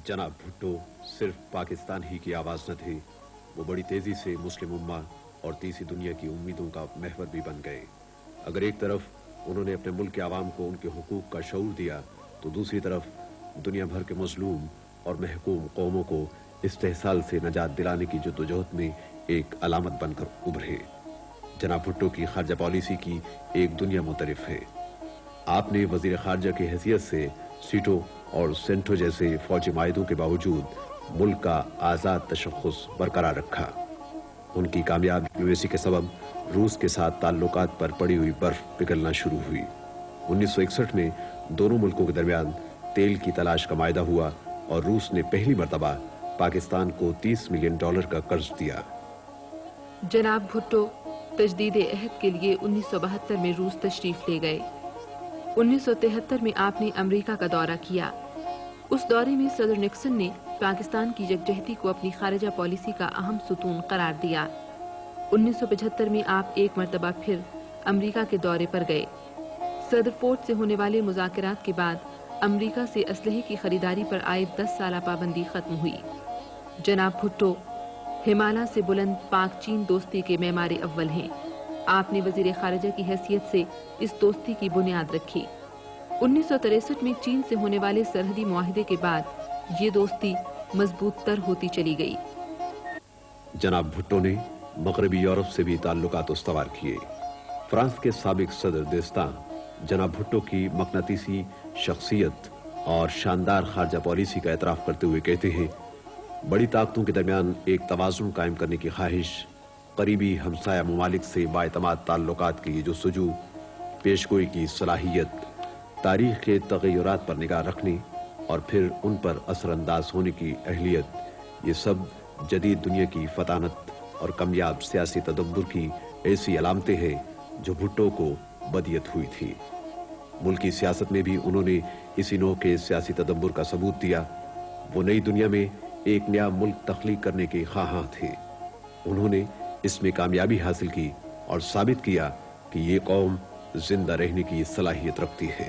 जनाब भुट्टो सिर्फ पाकिस्तान ही की आवाज न थे, वो बड़ी तेजी से मुस्लिम उम्मा और तीसरी दुनिया की उम्मीदों का महवर भी बन गए। अगर एक तरफ उन्होंने अपने मुल्क के आवाम को उनके हुकूक का शऊर दिया, तो दूसरी तरफ दुनिया भर के मजलूम और महकूम कौमों को इस्तेहसाल से नजात दिलाने की जद्दोजहद में एक अलामत बनकर उभरे। जनाब भुट्टो की खारजा पॉलिसी की एक दुनिया मुतरिफ है। आपने वजीर खारजा की हैसियत से सीटों और सेंटो जैसे फौजी मायदों के बावजूद मुल्क का आज़ाद तशख़्ख़ुस बरकरार रखा। उनकी कामयाब डिप्लोमेसी के सबब रूस के साथ ताल्लुकात पर पड़ी हुई बर्फ पिघलना शुरू हुई। 1961 में दोनों मुल्कों के दरमियान तेल की तलाश का मायदा हुआ और रूस ने पहली मर्तबा पाकिस्तान को $30 मिलियन का कर्ज दिया। जनाब भुट्टो तजदीद अहद के लिए 1972 में रूस तशरीफ ले गए। 1973 में आपने अमेरिका का दौरा किया। उस दौरे में सदर निक्सन ने पाकिस्तान की यकजहती को अपनी खारजा पॉलिसी का अहम सुतून करार दिया। 1975 में आप एक मरतबा फिर अमेरिका के दौरे पर गए। सदर फोर्ड से होने वाले मुज़ाकरात के बाद अमेरिका से असलहे की खरीदारी पर आयद 10 साला पाबंदी खत्म हुई। जनाब भुट्टो हिमालय से बुलंद पाक चीन दोस्ती के मेमारे अव्वल हैं। आपने वजीर खारजा की हैसियत से इस दोस्ती की बुनियाद रखी। 1963 में चीन से होने वाले सरहदी मुआहिदे के बाद ये दोस्ती मजबूत तर होती चली गई। जनाब भुट्टो ने मगरबी यूरोप से भी ताल्लुकात उस्तवार किए। फ्रांस के साबिक सदर देस्तां जनाब भुट्टो की मकनातीसी शख्सियत और शानदार खारजा पॉलिसी का एतराफ करते हुए कहते हैं, बड़ी ताकतों के दरमियान एक तवाज़ुन कायम करने की ख्वाहिश, करीबी हमसाया ममालिक से बाएतमाद ताल्लुकात की जुस्तजू, पेशगोई की सलाहियत, तारीख के तग़य्युरात पर निगाह रखने और फिर उन पर असरअंदाज होने की अहलियत, ये सब जदीद दुनिया की फतानत और कामयाब सियासी तदब्बुर की ऐसी अलामतें हैं जो भुट्टो को बदियत हुई थी। मुल्की सियासत में भी उन्होंने इसी नौ के सियासी तदब्बुर का सबूत दिया। वो नई दुनिया में एक नया मुल्क तख्लीक करने के ख्वाहां थे। उन्होंने इसमें कामयाबी हासिल की और साबित किया कि ये कौम जिंदा रहने की सलाहियत रखती है।